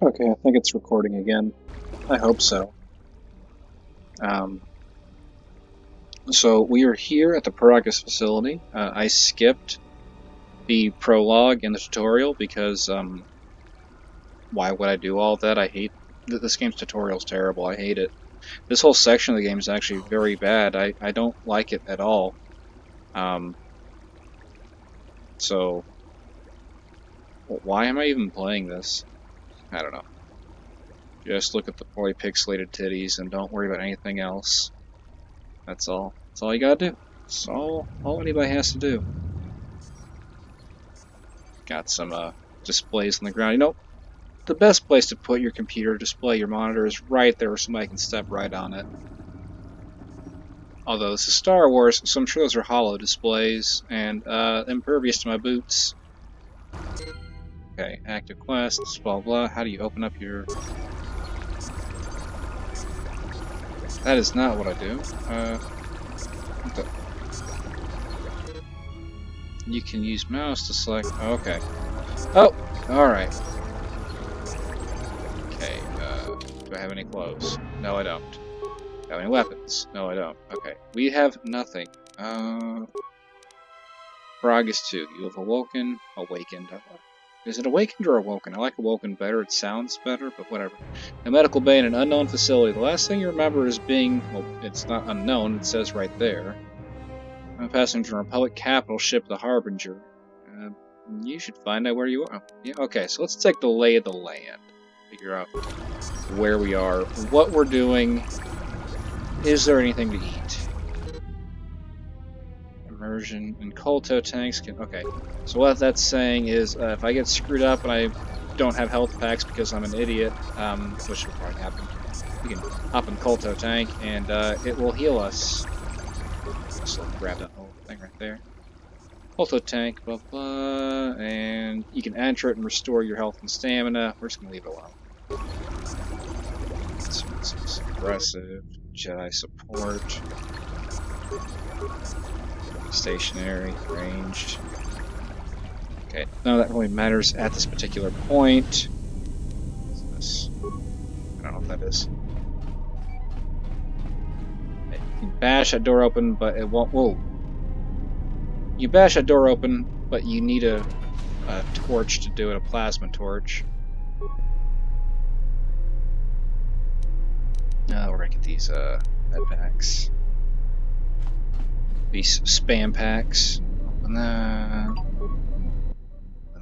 Okay, I think it's recording again. I hope so. So we are here at the Peragus facility. I skipped the prologue and the tutorial because why would I do all that? I hate this game's tutorial is terrible. I hate it. This whole section of the game is actually very bad. I don't like it at all. Um, so why am I even playing this? I don't know. Just look at the poorly pixelated titties and don't worry about anything else. That's all. That's all you gotta do. That's all anybody has to do. Got some displays on the ground. You know, the best place to put your computer display, your monitor, is right there where somebody can step right on it. Although this is Star Wars, so I'm sure those are hollow displays and impervious to my boots. Okay, active quests, blah blah. How do you open up your... That is not what I do. What the... You can use mouse to select... Oh, okay. Oh! Alright. Okay, do I have any clothes? No, I don't. Do I have any weapons? No, I don't. Okay, we have nothing. Peragus II, you have awakened. Is it awakened or awoken? I like awoken better, it sounds better, but whatever. A medical bay in an unknown facility. The last thing you remember is being... Well, it's not unknown, it says right there. I'm a passenger on a public capital ship, the Harbinger. You should find out where you are. Oh, yeah, okay, so let's take the lay of the land. Figure out where we are, what we're doing. Is there anything to eat? Immersion and KOTOR tanks can... Okay, so what that's saying is if I get screwed up and I don't have health packs because I'm an idiot, which will probably happen, we can hop in KOTOR tank and it will heal us. Just grab that whole thing right there. KOTOR tank, blah blah, and you can enter it and restore your health and stamina. We're just gonna leave it alone. It's aggressive, Jedi support. Stationary, ranged. Okay, none of that really matters at this particular point. What's this? I don't know what that is. Okay, you can bash that door open, but it won't. Whoa! You bash that door open, but you need a torch to do it, a plasma torch. We're gonna get these med packs. These spam packs. Open that. Open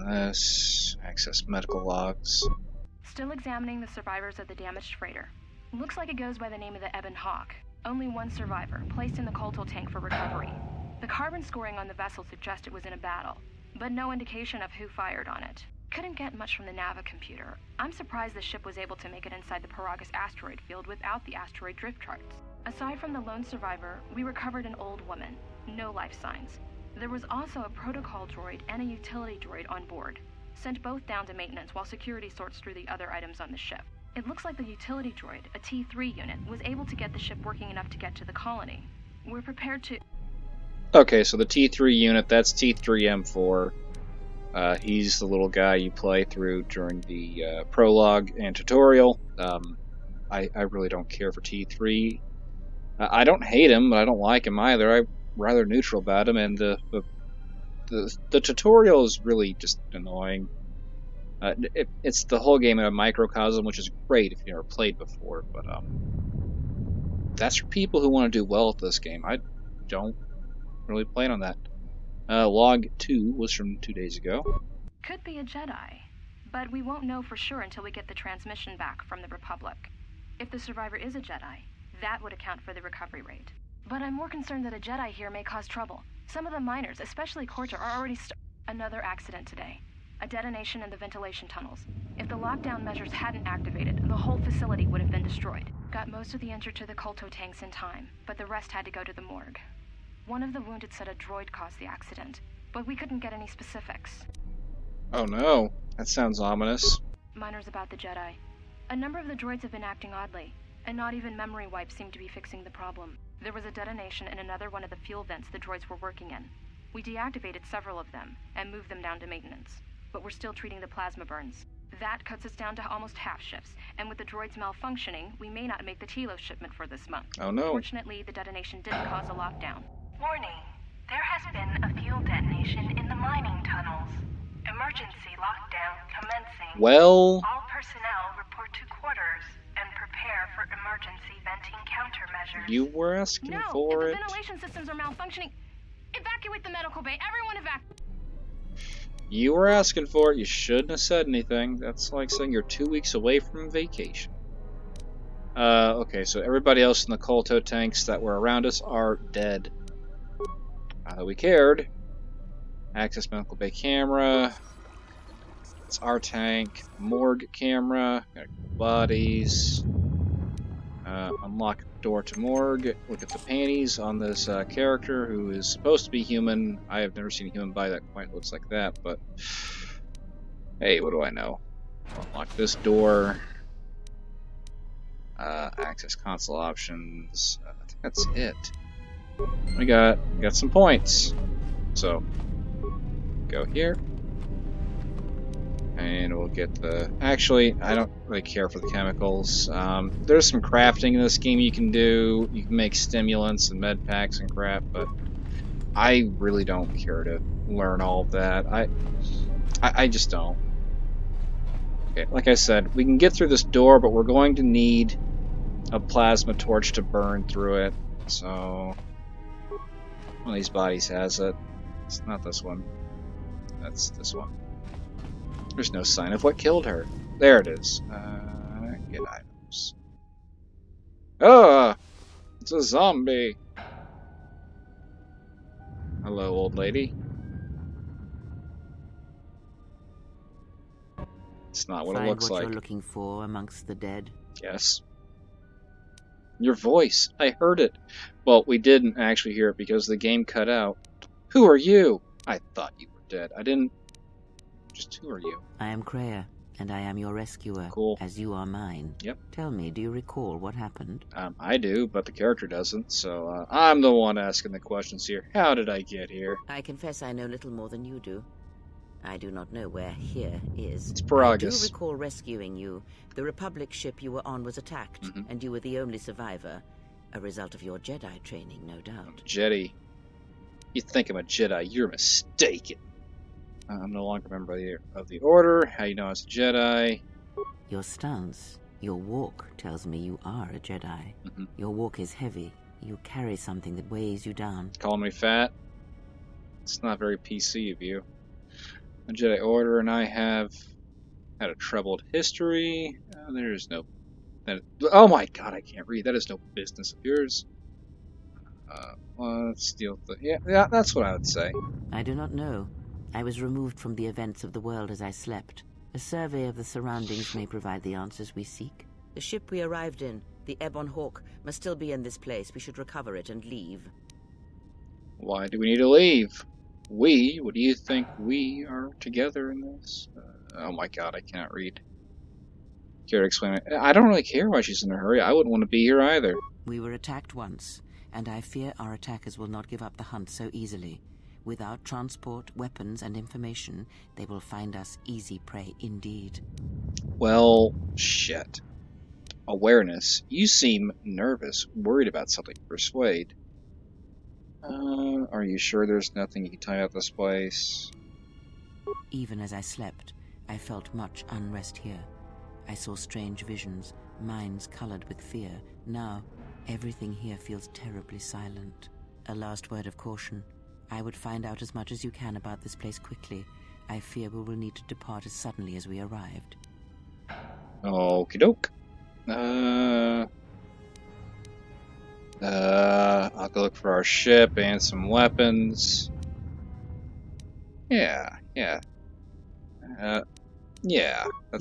this. Access medical logs. Still examining the survivors of the damaged freighter. Looks like it goes by the name of the Ebon Hawk. Only one survivor, placed in the KOTOR tank for recovery. The carbon scoring on the vessel suggests it was in a battle, but no indication of who fired on it. Couldn't get much from the Nava computer. I'm surprised the ship was able to make it inside the Peragus asteroid field without the asteroid drift charts. Aside from the lone survivor, we recovered an old woman. No life signs. There was also a protocol droid and a utility droid on board. Sent both down to maintenance while security sorts through the other items on the ship. It looks like the utility droid, a T3 unit, was able to get the ship working enough to get to the colony. We're prepared to... Okay, so the T3 unit, that's T3M4. He's the little guy you play through during the prologue and tutorial. I really don't care for T3. I don't hate him, but I don't like him either. I'm rather neutral about him, and the tutorial is really just annoying. It's the whole game in a microcosm, which is great if you've never played before, but that's for people who want to do well at this game. I don't really plan on that. Log 2 was from 2 days ago. Could be a Jedi, but we won't know for sure until we get the transmission back from the Republic. If the survivor is a Jedi, that would account for the recovery rate. But I'm more concerned that a Jedi here may cause trouble. Some of the miners, especially KOTOR, are already Another accident today. A detonation in the ventilation tunnels. If the lockdown measures hadn't activated, the whole facility would have been destroyed. Got most of the injured to the KOTOR tanks in time, but the rest had to go to the morgue. One of the wounded said a droid caused the accident, but we couldn't get any specifics. Oh no, that sounds ominous. Miners about the Jedi. A number of the droids have been acting oddly, and not even memory wipes seem to be fixing the problem. There was a detonation in another one of the fuel vents the droids were working in. We deactivated several of them, and moved them down to maintenance. But we're still treating the plasma burns. That cuts us down to almost half shifts, and with the droids malfunctioning, we may not make the Telos shipment for this month. Oh no. Fortunately, the detonation didn't cause a lockdown. Warning. There has been a fuel detonation in the mining tunnels. Emergency lockdown commencing. Well... All personnel report to quarters and prepare for emergency venting countermeasures. You were asking for if it? the ventilation systems are malfunctioning, evacuate the medical bay. Everyone evacuate. You were asking for it. You shouldn't have said anything. That's like saying you're 2 weeks away from vacation. Okay, so everybody else in the KOTOR tanks that were around us are dead. Not that we cared. Access medical bay camera. It's our tank. Morgue camera. Got bodies. Unlock door to morgue. Look at the panties on this character who is supposed to be human. I have never seen a human body that quite looks like that, but hey, what do I know? Unlock this door. Access console options. I think that's it. We got some points. So go here. And we'll get the... Actually, I don't really care for the chemicals. There's some crafting in this game you can do. You can make stimulants and med packs and crap, but I really don't care to learn all of that. I just don't. Okay, like I said, we can get through this door, but we're going to need a plasma torch to burn through it. So one of these bodies has it. It's not this one. That's this one. There's no sign of what killed her. There it is. Get items. Ah! It's a zombie! Hello, old lady. It's not what it looks like. Find what you're looking for amongst the dead? Yes. Your voice. I heard it. Well, we didn't actually hear it because the game cut out. Who are you? I thought you were dead. I didn't... Just who are you? I am Kreia, and I am your rescuer. Cool. As you are mine. Yep. Tell me, do you recall what happened? I do, but the character doesn't, so I'm the one asking the questions here. How did I get here? I confess I know little more than you do. I do not know where here is. It's Peragus. I do recall rescuing you. The Republic ship you were on was attacked, and you were the only survivor. A result of your Jedi training, no doubt. Jedi. You think I'm a Jedi, you're mistaken. I'm no longer a member of the Order. How you know I was a Jedi? Your stance, your walk tells me you are a Jedi. Your walk is heavy. You carry something that weighs you down. Calling me fat? It's not very PC of you. The Jedi Order and I have had a troubled history. There's no... oh my god, I can't read. That is no business of yours. Let's deal with the... Yeah, that's what I would say. I do not know. I was removed from the events of the world as I slept. A survey of the surroundings may provide the answers we seek. The ship we arrived in, the Ebon Hawk, must still be in this place. We should recover it and leave. Why do we need to leave? We? What do you think we are together in this? Oh my god, I cannot read. Care to explain it? I don't really care why she's in a hurry. I wouldn't want to be here either. We were attacked once, and I fear our attackers will not give up the hunt so easily. Without transport, weapons, and information, they will find us easy prey indeed. Well, shit. Awareness. You seem nervous, worried about something. Persuade. Are you sure there's nothing you can tie up this place? Even as I slept, I felt much unrest here. I saw strange visions, minds colored with fear. Now, everything here feels terribly silent. A last word of caution. I would find out as much as you can about this place quickly. I fear we will need to depart as suddenly as we arrived. Okie doke. I'll go look for our ship and some weapons. Yeah, that's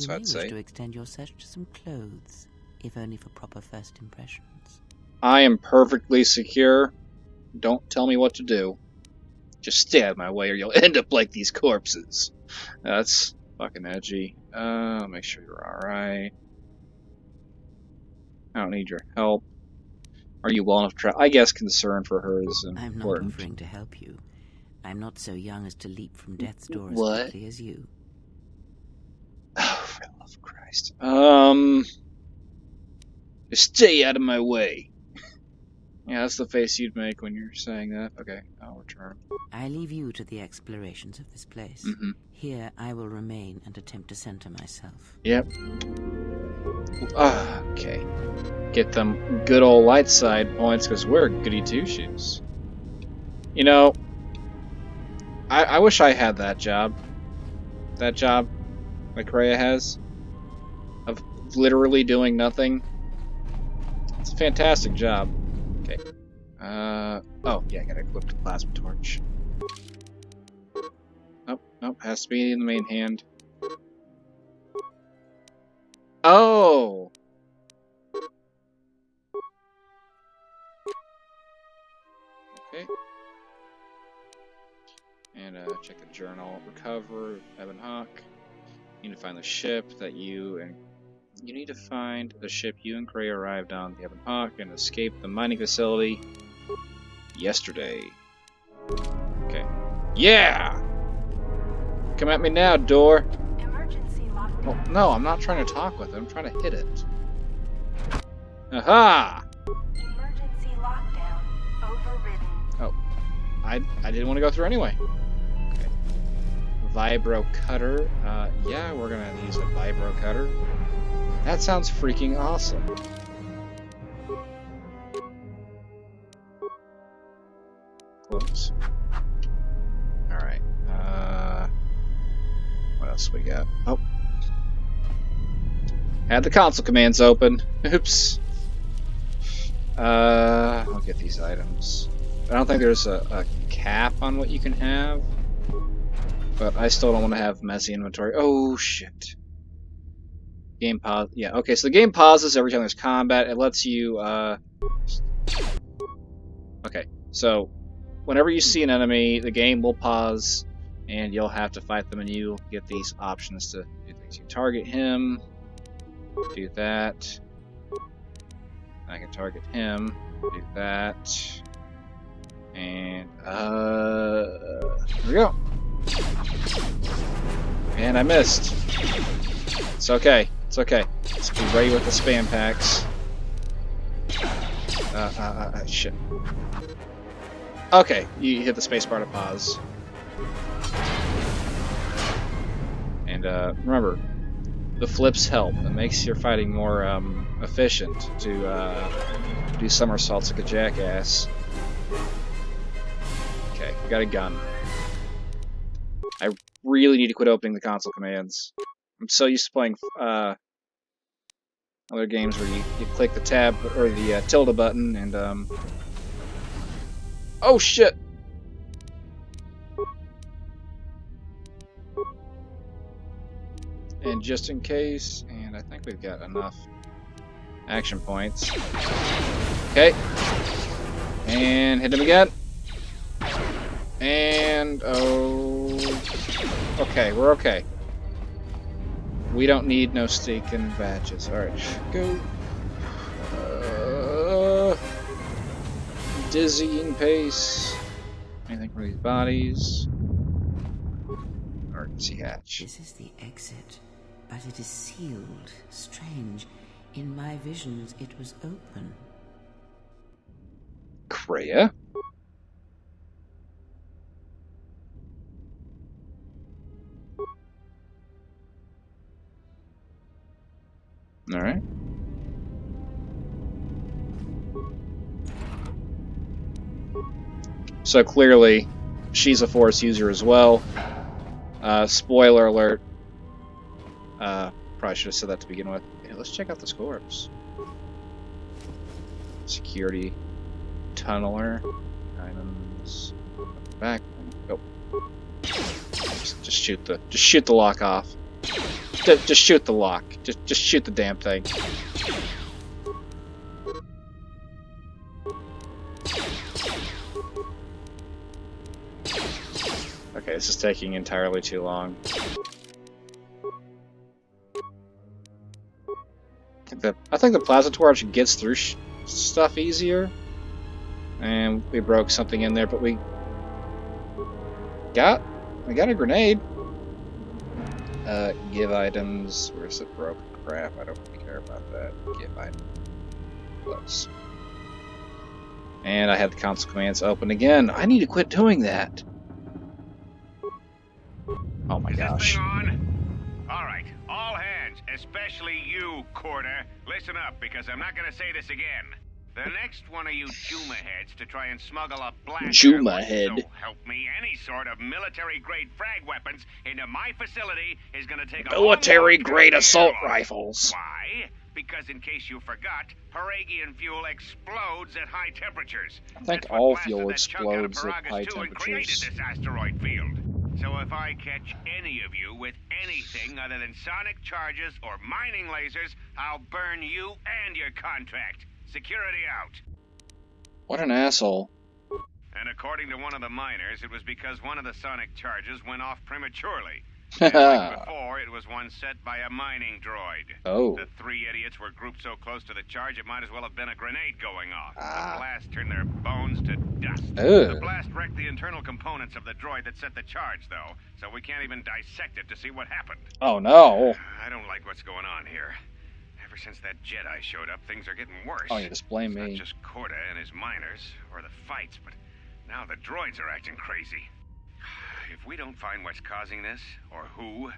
what I'd say. You may wish to extend your search to some clothes, if only for proper first impressions. I am perfectly secure. Don't tell me what to do. Just stay out of my way or you'll end up like these corpses. That's fucking edgy. Make sure you're alright. I don't need your help. Are you well enough to try? I guess concern for her is important. I'm not offering to help you. I'm not so young as to leap from death's door as What? quickly as you. Oh, really? Oh, for Christ. Just stay out of my way. Yeah, that's the face you'd make when you're saying that. Okay, I'll return. I leave you to the explorations of this place. Mm-hmm. Here I will remain and attempt to center myself. Yep. Okay. Get them good old light side points because we're goody two-shoes. You know, I wish I had that job. That job that Kreia has. Of literally doing nothing. It's a fantastic job. Okay. Oh, yeah, I gotta equip the plasma torch. Nope, has to be in the main hand. Oh! Okay. And, check the journal. Recover, Ebon Hawk. You need to find the ship that you need to find the ship you and Kreia arrived on, the Ebon Hawk, and escape the mining facility yesterday. Okay. Yeah! Come at me now, door! Emergency lockdown. Oh, no, I'm not trying to talk with it. I'm trying to hit it. Aha! Emergency lockdown overridden. Oh. I didn't want to go through anyway. Okay. Vibro cutter. Yeah, we're gonna use a vibro cutter. That sounds freaking awesome. Close. Alright. What else we got? Oh. Had the console commands open. Oops. I'll get these items. I don't think there's a cap on what you can have. But I still don't want to have messy inventory. Oh, shit. Game pause. Yeah, okay, so the game pauses every time there's combat. It lets you, Okay, so whenever you see an enemy, the game will pause, and you'll have to fight them, and you get these options to do things. You target him, do that. I can target him, do that. And, here we go. And I missed. It's okay. It's okay. Let's be ready with the spam packs. Shit. Okay, you hit the spacebar to pause. And, remember, the flips help. It makes your fighting more, efficient to, do somersaults like a jackass. Okay, we got a gun. I really need to quit opening the console commands. I'm so used to playing other games where you click the tab or the tilde button and oh shit! And just in case, and I think we've got enough action points. Okay. And hit him again. And oh, okay, we're okay. We don't need no stinking badges. All right, go. Dizzying pace. Anything from these bodies? Emergency hatch. This is the exit, but it is sealed. Strange. In my visions, it was open. Kreia? Alright. So clearly, she's a Force user as well. Spoiler alert. Probably should have said that to begin with. Okay, let's check out the scores. Security. Tunneler. Items. Back. Go. Just shoot the lock off. Just shoot the lock. Just shoot the damn thing. Okay, this is taking entirely too long. I think the plasma torch gets through stuff easier. And we broke something in there, but we got a grenade. Give items. Where's the broken crap? I don't really care about that. Give item. Close. And I have the console commands open again. I need to quit doing that. Oh my gosh. Is this thing on? Alright, all hands, especially you, KOTOR. Listen up, because I'm not gonna say this again. The next one of you Juma heads to try and smuggle a blaster, Juma head. so help me, any sort of military-grade frag weapons into my facility is gonna take a military-grade long assault time. rifles. Why? Because in case you forgot, Peragian fuel explodes at high temperatures. I think That's what all blasted fuel that chunk out of explodes at Peragus high II and created temperatures. this asteroid field. So if I catch any of you with anything other than sonic charges or mining lasers, I'll burn you and your contract. Security out. What an asshole. And according to one of the miners, it was because one of the sonic charges went off prematurely. Haha. Like before, it was one set by a mining droid. Oh. The three idiots were grouped so close to the charge it might as well have been a grenade going off. Ah. The blast turned their bones to dust. Ugh. The blast wrecked the internal components of the droid that set the charge, though, so we can't even dissect it to see what happened. Oh no. I don't like what's going on here. Ever since that Jedi showed up, things are getting worse. Oh, you just blame It's me. not just KOTOR and his miners, or the fights, but now the droids are acting crazy. If we don't find what's causing this, or who,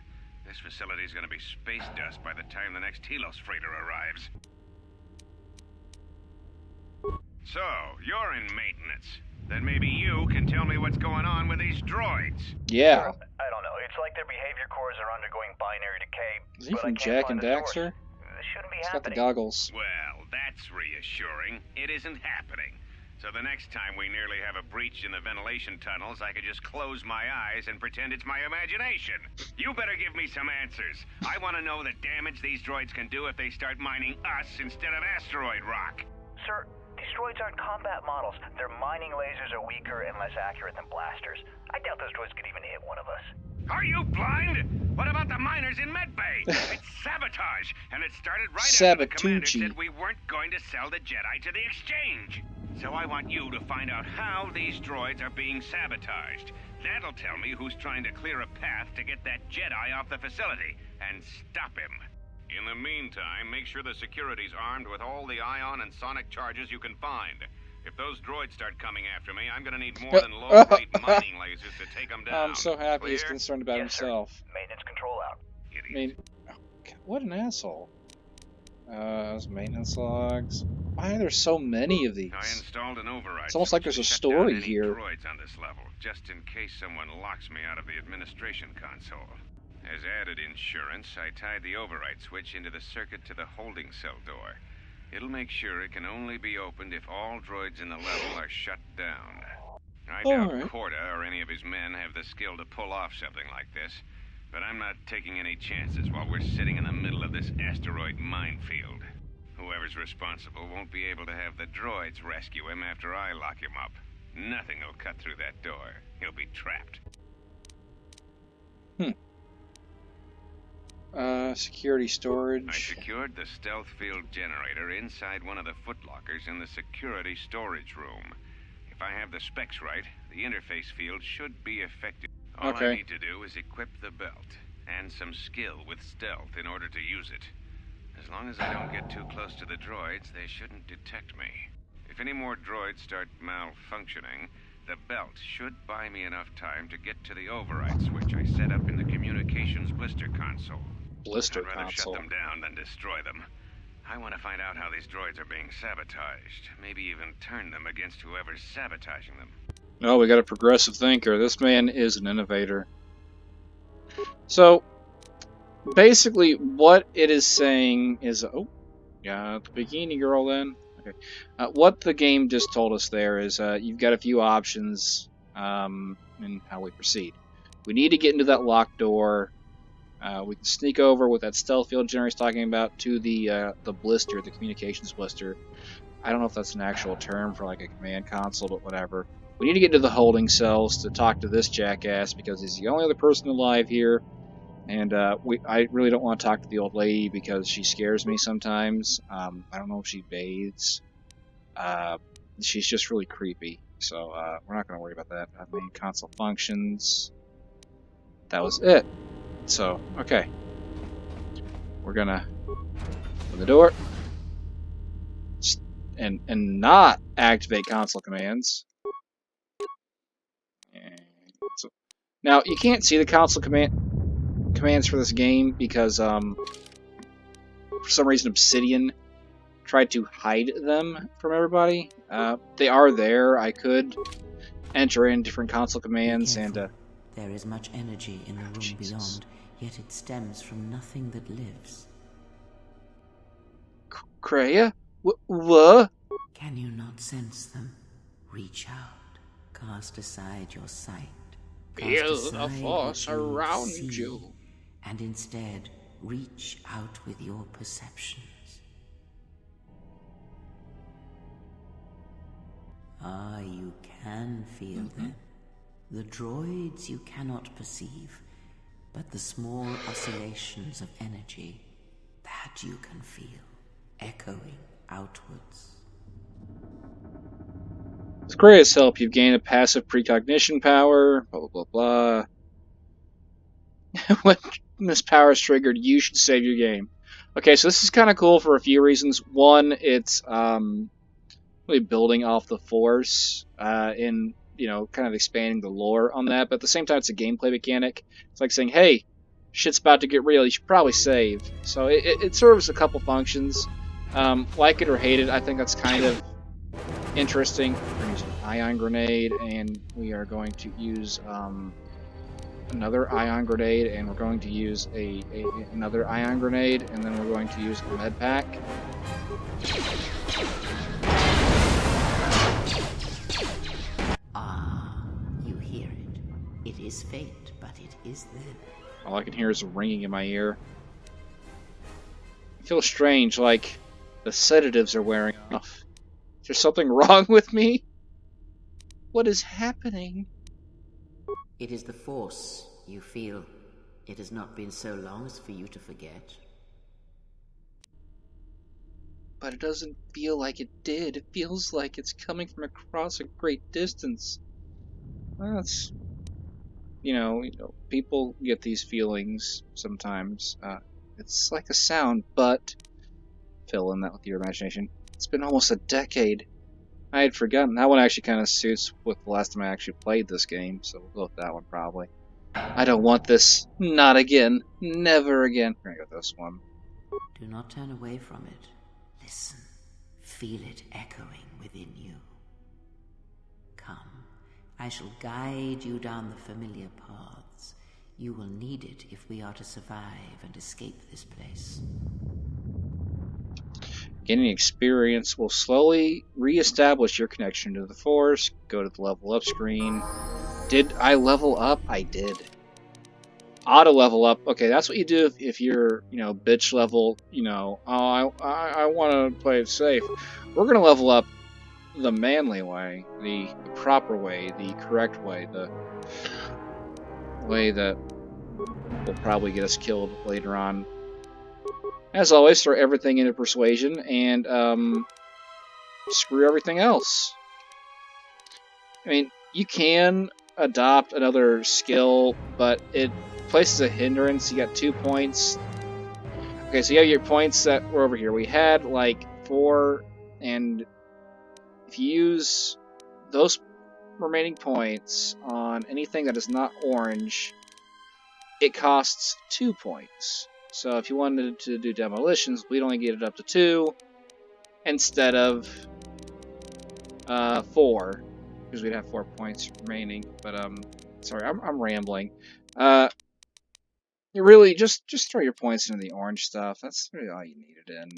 this facility's gonna be space dust by the time the next Telos freighter arrives. So, you're in maintenance. Then maybe you can tell me what's going on with these droids. Yeah. I don't know. It's like their behavior cores are undergoing binary decay. Is he but I from can't Jack find and the source. Daxter? This shouldn't be He's got the happening. goggles. Well, that's reassuring. It isn't happening. So the next time we nearly have a breach in the ventilation tunnels, I could just close my eyes and pretend it's my imagination. You better give me some answers. I want to know the damage these droids can do if they start mining us instead of asteroid rock. Sir, these droids aren't combat models. Their mining lasers are weaker and less accurate than blasters. I doubt those droids could even hit one of us. Are you blind? What about the miners in medbay? It's sabotage, and it started right after the commander Sabotugee. said we weren't going to sell the Jedi to the exchange. So I want you to find out how these droids are being sabotaged. That'll tell me who's trying to clear a path to get that Jedi off the facility and stop him. In the meantime, make sure the security's armed with all the ion and sonic charges you can find. If those droids start coming after me, I'm gonna need more than low-rate mining lasers to take them down. I'm so happy he's Clear? concerned about Yes, sir. himself. Maintenance control out. I Idiot. mean, oh, God, what an asshole. Those maintenance logs. Why are there so many of these? I installed an override. It's almost like switch there's a to shut down story any here. droids on this level, just in case someone locks me out of the administration console. As added insurance, I tied the override switch into the circuit to the holding cell door. It'll make sure it can only be opened if all droids in the level are shut down. I doubt Alright. KOTOR or any of his men have the skill to pull off something like this, but I'm not taking any chances while we're sitting in the middle of this asteroid minefield. Whoever's responsible won't be able to have the droids rescue him after I lock him up. Nothing will cut through that door. He'll be trapped. Security storage. I secured the stealth field generator inside one of the footlockers in the security storage room. If I have the specs right, the interface field should be effective. All Okay. I need to do is equip the belt and some skill with stealth in order to use it. As long as I don't get too close to the droids, they shouldn't detect me. If any more droids start malfunctioning, the belt should buy me enough time to get to the override switch I set up in the communications blister console. Blister I'd rather console. shut them down than destroy them. I want to find out how these droids are being sabotaged. Maybe even turn them against whoever's sabotaging them. Oh, we got a progressive thinker. This man is an innovator. So, basically, what it is saying is, oh, got the bikini girl then. Okay, what the game just told us there is, you've got a few options in how we proceed. We need to get into that locked door. We can sneak over with that stealth field generator he's talking about to the blister, the communications blister. I don't know if that's an actual term for like a command console, but whatever. We need to get to the holding cells to talk to this jackass because he's the only other person alive here. And I really don't want to talk to the old lady because she scares me sometimes. I don't know if she bathes. She's just really creepy. So we're not going to worry about that. Main console functions. That was it. So, okay. We're gonna open the door. And not activate console commands. And so, now, you can't see the console commands for this game because, for some reason, Obsidian tried to hide them from everybody. They are there. I could enter in different console commands and... There is much energy in the room Jesus. beyond, yet it stems from nothing that lives. Kreia? What? Can you not sense them? Reach out. Cast aside your sight. Feel the force around you. And instead, reach out with your perceptions. Ah, you can feel them. The droids you cannot perceive, but the small oscillations of energy, that you can feel, echoing outwards. With Kreia's help, you've gained a passive precognition power, blah blah blah blah. When this power is triggered, you should save your game. Okay, so this is kind of cool for a few reasons. One, it's really building off the Force in, kind of expanding the lore on that, but at the same time, it's a gameplay mechanic. It's like saying, hey, shit's about to get real, you should probably save. So it serves a couple functions. Like it or hate it, I think that's kind of interesting. We're going to use an ion grenade, and we are going to use another ion grenade, and we're going to use another ion grenade, and then we're going to use a med pack. Ah, you hear it. It is faint, but it is there. All I can hear is ringing in my ear. I feel strange, like the sedatives are wearing off. Is there something wrong with me? What is happening? It is the Force, you feel. It has not been so long as for you to forget. But it doesn't feel like it did. It feels like it's coming from across a great distance. That's... people get these feelings sometimes. It's like a sound, but... fill in that with your imagination. It's been almost a decade. I had forgotten. That one actually kind of suits with the last time I actually played this game, so we'll go with that one probably. I don't want this. Not again. Never again. We're gonna go with this one. Do not turn away from it. Listen. Feel it echoing within you. Come. I shall guide you down the familiar paths. You will need it if we are to survive and escape this place. Gaining experience will slowly re-establish your connection to the Force. Go to the level up screen. Did I level up? I did. Auto level up. Okay, that's what you do if you're, bitch level, I want to play it safe. We're going to level up the manly way, the proper way, the correct way, the way that will probably get us killed later on. As always, throw everything into persuasion and screw everything else. I mean, you can adopt another skill, but it places a hindrance. You got 2 points. Okay, so you have your points that were over here. We had like 4, and if you use those remaining points on anything that is not orange, it costs 2 points. So if you wanted to do demolitions, we'd only get it up to 2 instead of 4, because we'd have 4 points remaining. But sorry, I'm rambling. You really just throw your points into the orange stuff. That's really all you need it in.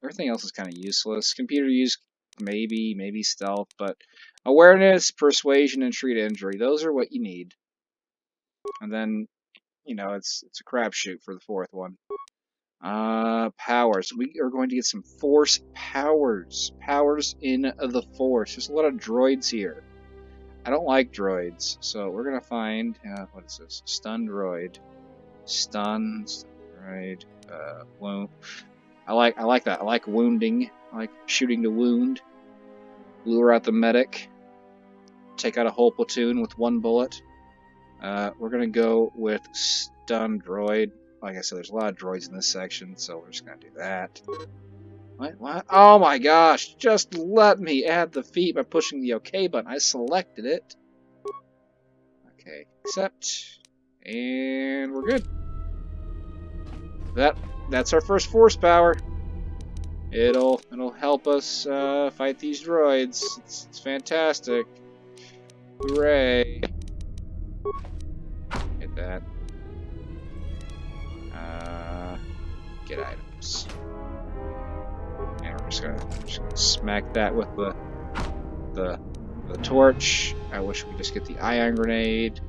Everything else is kind of useless. Computer use, maybe stealth, but awareness, persuasion, and treat injury. Those are what you need. And then, it's a crapshoot for the 4th one. Powers. We are going to get some Force powers. Powers in the Force. There's a lot of droids here. I don't like droids, so we're gonna find what is this? Stun droid. Stun droid. Wound. I like that. I like wounding. I like shooting to wound. Lure out the medic. Take out a whole platoon with 1 bullet. We're gonna go with done droid. Like I said, there's a lot of droids in this section, so we're just gonna do that. What? Oh my gosh! Just let me add the feat by pushing the OK button. I selected it. Okay, accept, and we're good. That's our first force power. It'll help us fight these droids. It's fantastic. Hooray! Hit that. Get items. And we're just gonna smack that with the torch. I wish we could just get the ion grenade.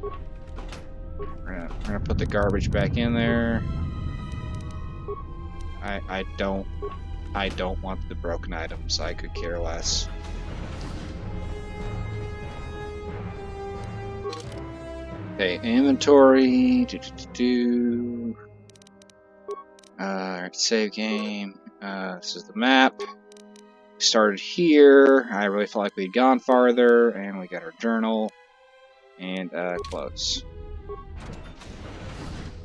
We're gonna put the garbage back in there. I don't want the broken items. I could care less. Okay, inventory. Save game. This is the map. We started here. I really felt like we'd gone farther, and we got our journal. And close.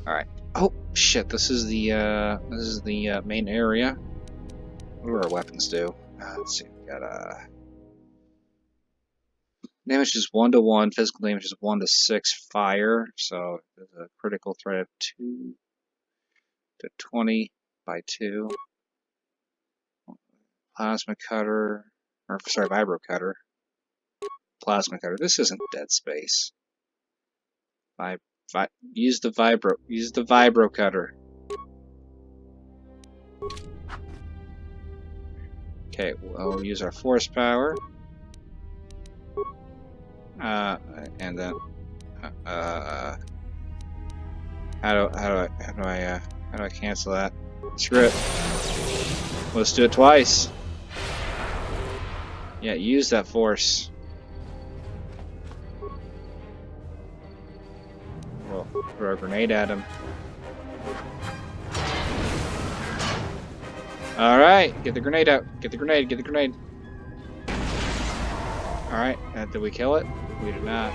All right. Oh shit! This is the main area. What do our weapons do? Let's see. We got damage is 1 to 1. Physical damage is 1 to 6. Fire. So there's a critical threat of 2 to 20 by 2. Plasma cutter, or sorry, vibro cutter. Plasma cutter. This isn't Dead Space. Use the vibro cutter. Okay, we'll use our force power. And then how do I cancel that? Screw it. Let's do it twice. Yeah, use that force. We'll throw a grenade at him. Alright, get the grenade out. Get the grenade, get the grenade. Alright, did we kill it? We did not.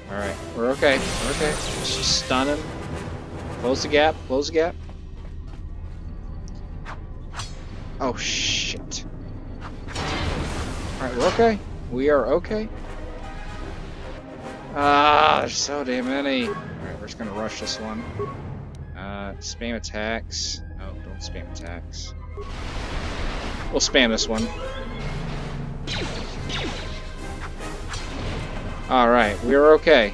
Alright, we're okay. We're okay. Just stun him. Close the gap. Close the gap. Oh, shit. Alright, we're okay. We are okay. Ah, there's so damn many. Alright, we're just gonna rush this one. Spam attacks. Oh, don't spam attacks. We'll spam this one. Alright, we're okay.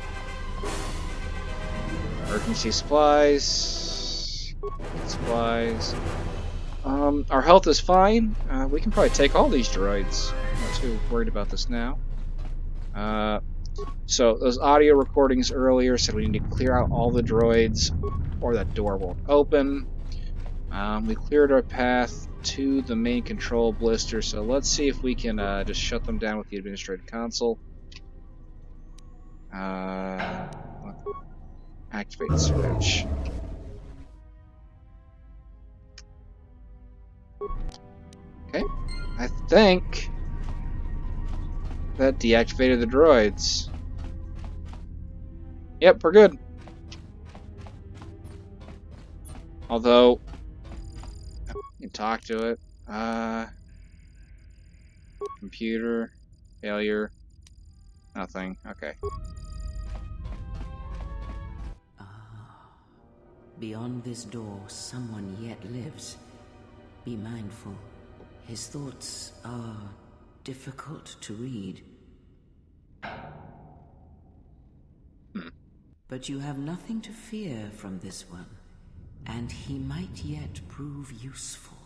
Emergency supplies. Supplies. Our health is fine. We can probably take all these droids. I'm not too worried about this now. So those audio recordings earlier said we need to clear out all the droids or that door won't open. We cleared our path to the main control blister, so let's see if we can just shut them down with the administrative console. Activate switch. Okay, I think that deactivated the droids. Yep, we're good. Although, you can talk to it. Computer, failure, nothing. Okay. Beyond this door, someone yet lives. Be mindful. His thoughts are difficult to read. But you have nothing to fear from this one, and he might yet prove useful.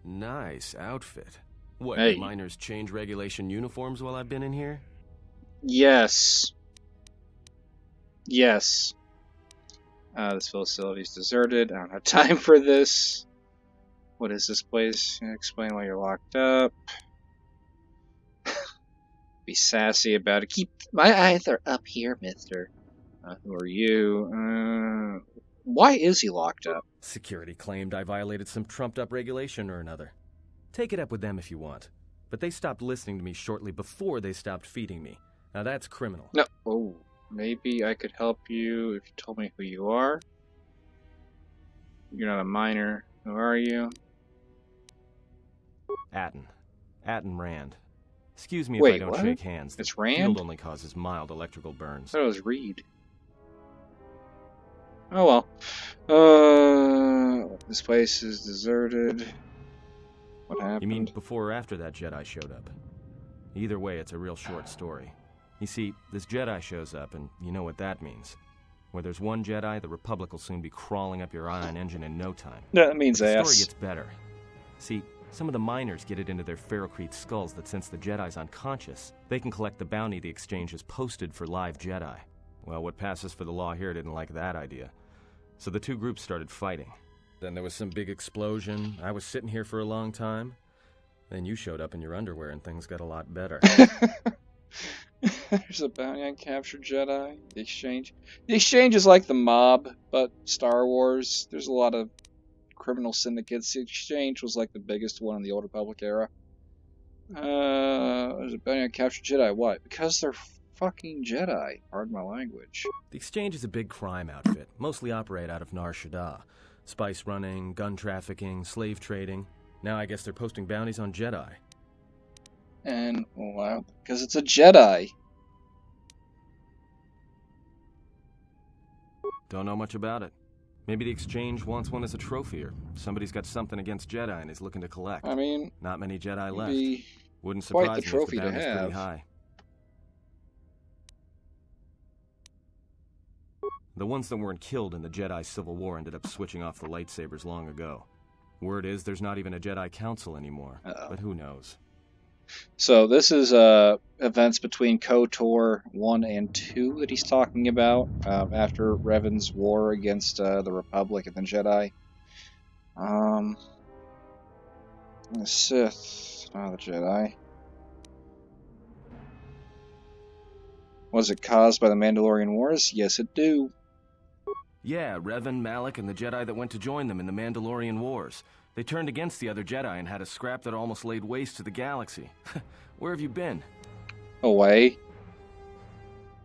Nice outfit. What, Hey. miners change regulation uniforms while I've been in here? Yes. Yes. This facility's deserted. I don't have time for this. What is this place? Explain why you're locked up. Be sassy about it. Keep my eyes are up here, mister. Who are you? Why is he locked up? Security claimed I violated some trumped-up regulation or another. Take it up with them if you want. But they stopped listening to me shortly before they stopped feeding me. Now that's criminal. No. Oh, maybe I could help you if you told me who you are. You're not a minor. Who are you? Atton. Atton Rand. Excuse me if Wait, I don't what? shake hands. It's The Rand? field only causes mild electrical burns. I thought it was Reed. Oh well. This place is deserted. What happened? You mean before or after that Jedi showed up? Either way, it's a real short story. You see, this Jedi shows up, and you know what that means. Where there's one Jedi, the Republic will soon be crawling up your ion engine in no time. That means But the ass. story gets better. See, some of the miners get it into their ferrocrete skulls that since the Jedi's unconscious, they can collect the bounty the exchange has posted for live Jedi. Well, what passes for the law here didn't like that idea. So the two groups started fighting. Then there was some big explosion. I was sitting here for a long time. Then you showed up in your underwear and things got a lot better. There's a bounty on captured Jedi. The Exchange. The Exchange is like the mob, but Star Wars. There's a lot of criminal syndicates. The Exchange was like the biggest one in the Old Republic era. There's a bounty on captured Jedi. Why? Because they're fucking Jedi. Pardon my language. The Exchange is a big crime outfit, mostly operate out of Nar Shaddaa. Spice running, gun trafficking, slave trading. Now I guess they're posting bounties on Jedi. And, wow, because it's a Jedi. Don't know much about it. Maybe the Exchange wants one as a trophy, or somebody's got something against Jedi and is looking to collect. I mean, Not many Jedi left. be Wouldn't quite surprise the me if trophy the to bounty's have. pretty high. The ones that weren't killed in the Jedi Civil War ended up switching off the lightsabers long ago. Word is there's not even a Jedi Council anymore, but who knows? So this is events between KOTOR 1 and 2 that he's talking about after Revan's war against the Republic and the Jedi. The Sith, not the Jedi. Was it caused by the Mandalorian Wars? Yes, it do. Yeah, Revan, Malak, and the Jedi that went to join them in the Mandalorian Wars. They turned against the other Jedi and had a scrap that almost laid waste to the galaxy. Where have you been? Away.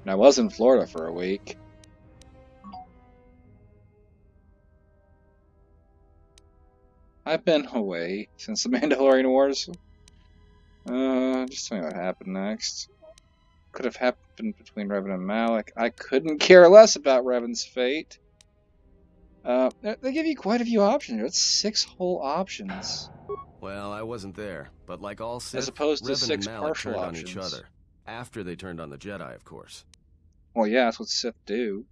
And I was in Florida for a week. I've been away since the Mandalorian Wars. Just tell me what happened next. Could have happened between Revan and Malak. I couldn't care less about Revan's fate. They give you quite a few options. It's 6 whole options. Well, I wasn't there, but like all Sith, As opposed to Revan 6 and Malak partial turned options. on each other. After they turned on the Jedi, of course. Well, yeah, that's what Sith do.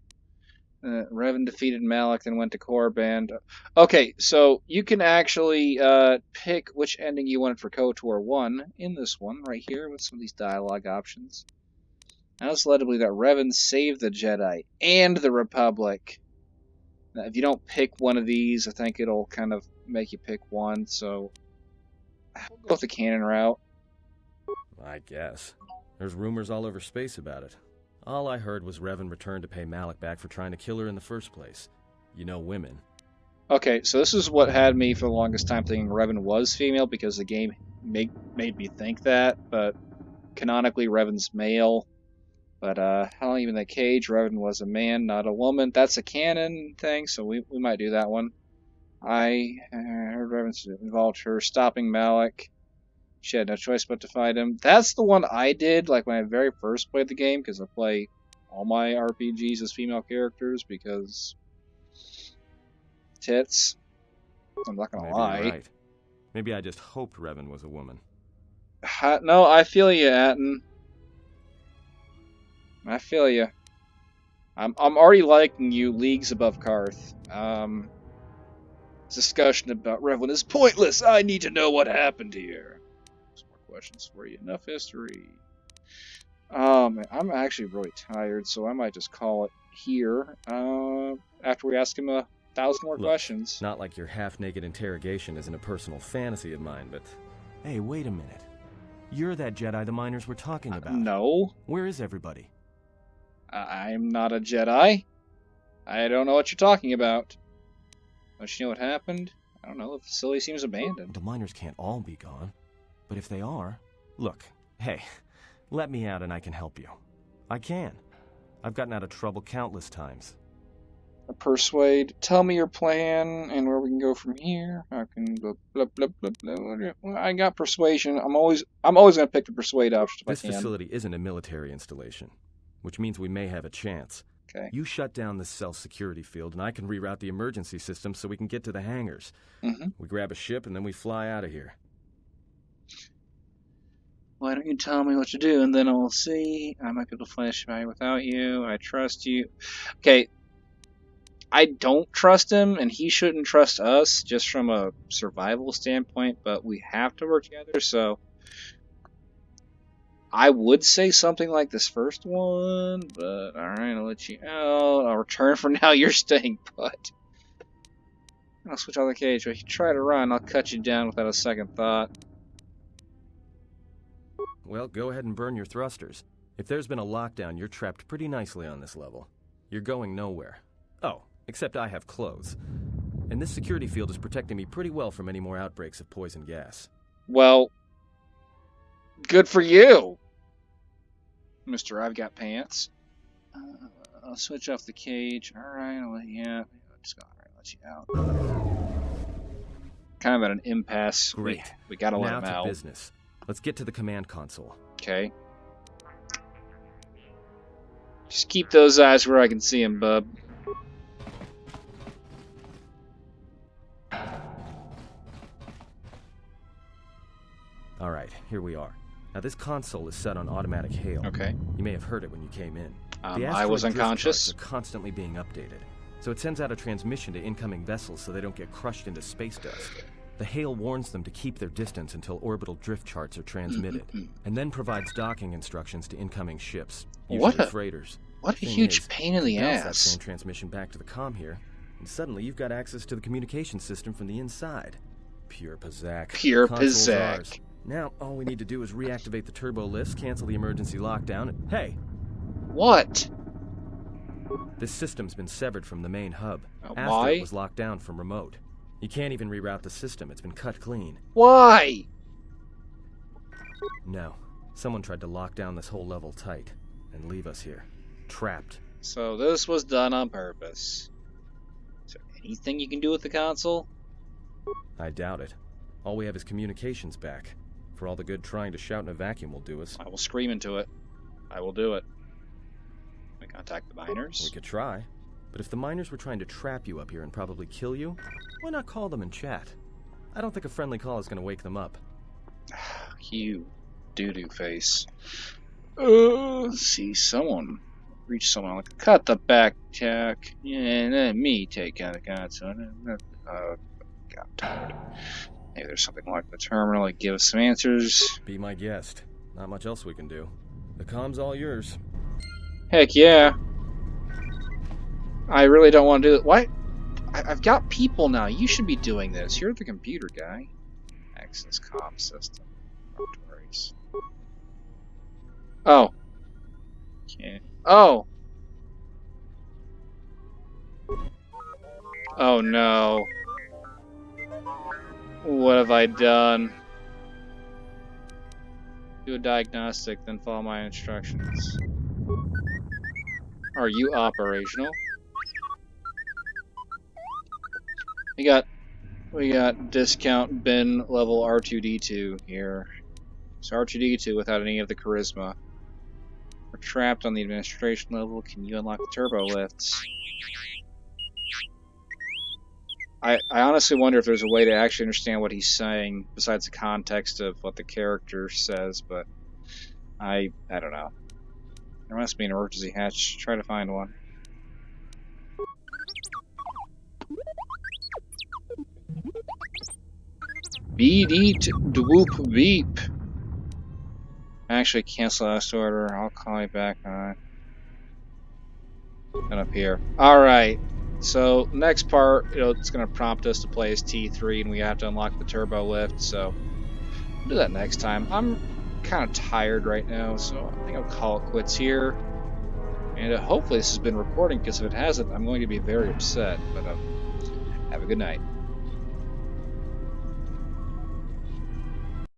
Revan defeated Malak, then went to Korriban. Okay, so you can actually pick which ending you want for KOTOR 1 in this one, right here, with some of these dialogue options. Now it's led to believe that Revan saved the Jedi and the Republic. Now, if you don't pick one of these, I think it'll kind of make you pick one, so we'll go with the canon route. I guess. There's rumors all over space about it. All I heard was Revan returned to pay Malak back for trying to kill her in the first place. You know women. Okay, so this is what had me for the longest time thinking Revan was female, because the game made me think that, but canonically Revan's male. But how even the cage, Revan was a man, not a woman. That's a canon thing, so we might do that one. I heard Revan involved her stopping Malak. She had no choice but to fight him. That's the one I did, like when I very first played the game, because I play all my RPGs as female characters, because tits. I'm not gonna Maybe lie. you're right. Maybe I just hoped Revan was a woman. No, I feel you, Atton. I feel you. I'm already liking you leagues above Karth. This discussion about Revan is pointless. I need to know what happened here. Some more questions for you. Enough history. Man, I'm actually really tired, so I might just call it here. After we ask him 1,000 more Look, questions. Not like your half-naked interrogation isn't a personal fantasy of mine, but... Hey, wait a minute. You're that Jedi the miners were talking about. No. Where is everybody? I'm not a Jedi. I don't know what you're talking about. Don't you know what happened? I don't know, the facility seems abandoned. The miners can't all be gone. But if they are... Look, hey, let me out and I can help you. I can. I've gotten out of trouble countless times. Persuade. Tell me your plan and where we can go from here. I can blah, blah, blah, blah, blah. Well, I got persuasion. I'm always gonna pick the persuade option if This I can. facility isn't a military installation, which means we may have a chance. Okay. You shut down the cell security field, and I can reroute the emergency system so we can get to the hangars. Mm-hmm. We grab a ship, and then we fly out of here. Why don't you tell me what to do, and then I'll see. I might be able to flash by without you. I trust you. Okay. I don't trust him, and he shouldn't trust us, just from a survival standpoint, but we have to work together, so... I would say something like this first one, but alright, I'll let you out. I'll return for now, you're staying put. I'll switch out the cage. If you try to run, I'll cut you down without a second thought. Well, go ahead and burn your thrusters. If there's been a lockdown, you're trapped pretty nicely on this level. You're going nowhere. Oh, except I have clothes. And this security field is protecting me pretty well from any more outbreaks of poison gas. Well, good for you, Mr. I've Got Pants. I'll switch off the cage. Alright, I'll let you out. Alright, let you out. Kind of at an impasse. Great. We gotta let now him to out. business. Let's get to the command console. Okay. Just keep those eyes where I can see them, bub. Alright, here we are. Now this console is set on automatic hail. Okay. You may have heard it when you came in. I The was asteroid drift unconscious. charts are constantly being updated. So it sends out a transmission to incoming vessels so they don't get crushed into space dust. The hail warns them to keep their distance until orbital drift charts are transmitted, and then provides docking instructions to incoming ships, usually freighters. What a Thing huge is, pain in the bounce that ass. same transmission back to the comm here, and suddenly you've got access to the communication system from the inside. Pure pizzazz. Pure Console's pizzazz. ours. Now, all we need to do is reactivate the turbo lifts, cancel the emergency lockdown, and hey! What? This system's been severed from the main hub. Why? Asteroid was locked down from remote. You can't even reroute the system, it's been cut clean. Why? No. Someone tried to lock down this whole level tight, and leave us here. Trapped. So this was done on purpose. Is there anything you can do with the console? I doubt it. All we have is communications back. For all the good trying to shout in a vacuum will do us. I will scream into it. I will do it. We contact the miners? We could try. But if the miners were trying to trap you up here and probably kill you, why not call them and chat? I don't think a friendly call is going to wake them up. You doo-doo face. See, someone. Reach someone. Like, cut the backpack. Yeah, and then me take out the console. Got tired. Maybe there's something like the terminal that give us some answers. Be my guest. Not much else we can do. The comm's all yours. Heck yeah. I really don't want to do it. What? I've got people now. You should be doing this. You're the computer guy. Access comm system. Laboratories. Oh. Okay. Oh. Oh no. What have I done? Do a diagnostic, then follow my instructions. Are you operational? We got discount bin level R2D2 here. So R2D2 without any of the charisma. We're trapped on the administration level. Can you unlock the turbo lifts? I honestly wonder if there's a way to actually understand what he's saying besides the context of what the character says, but I don't know. There must be an emergency hatch. Try to find one. Dwoop beep. Actually, cancel last order. I'll call you back on it. And up here. Alright. So, next part, it's going to prompt us to play as T3, and we have to unlock the turbo lift, so we'll do that next time. I'm kind of tired right now, so I think I'll call it quits here. And hopefully this has been recording, because if it hasn't, I'm going to be very upset. But have a good night.